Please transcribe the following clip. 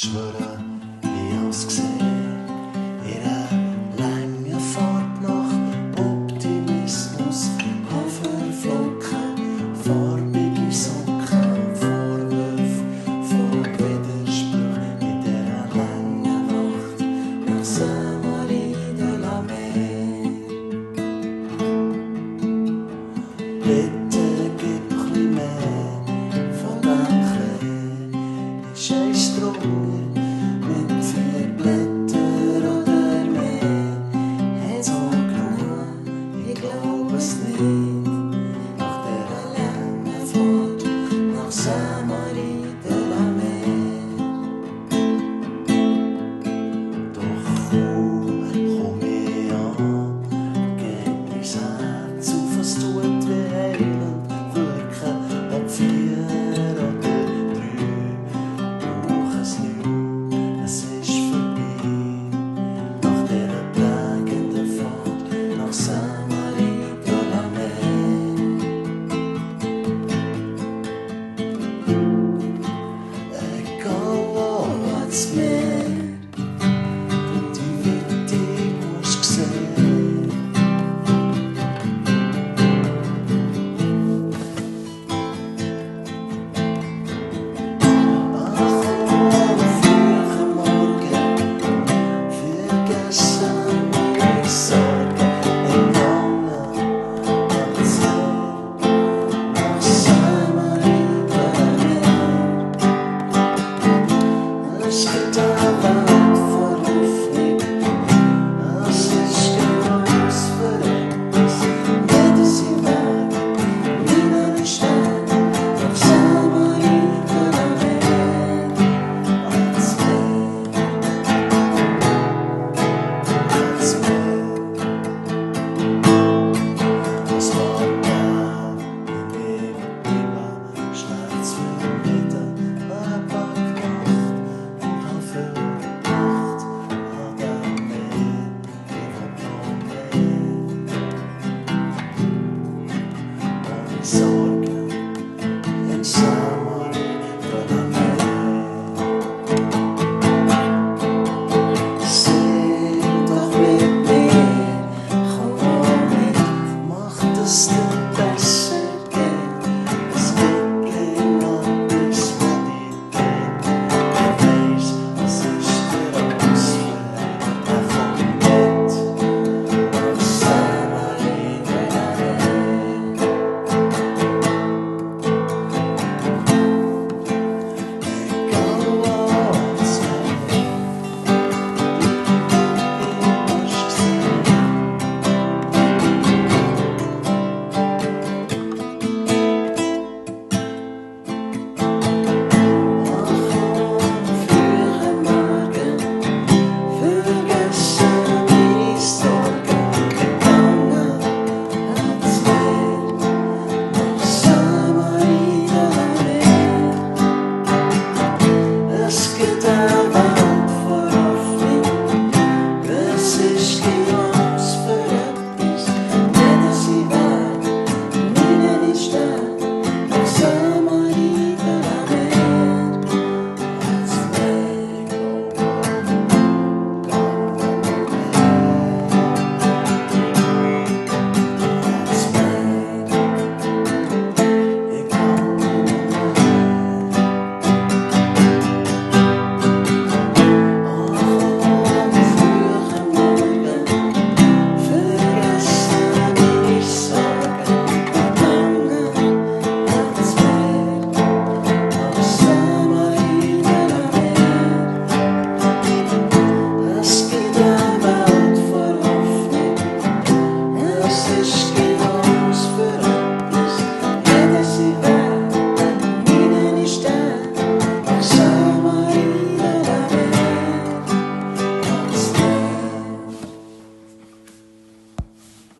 schwöre, wie ausgesehen. Ihre lange Fahrt nach Optimismus, Haferflocken, farbige Socken, Vorwürfe von Widerspruch in dieser langen Nacht nach Saint-Marie de la Mer. Bitte gib ein mehr von dem Klee, ist ein Stronger mit 4 Blättern oder mehr. Hat's auch genug, ich glaub es nicht, nach dieser langen Fahrt nach Saint-Marie de la Mer. Doch komm ich an, gib mein Herz auf, es tut wie heilend wirken, ob 4 oder 3, brauch es nicht, es ist vorbei, nach dieser prägenden Fahrt nach Saint-Marie de la Mer. Egal was mir, die Witte musst sehen. Let's get down.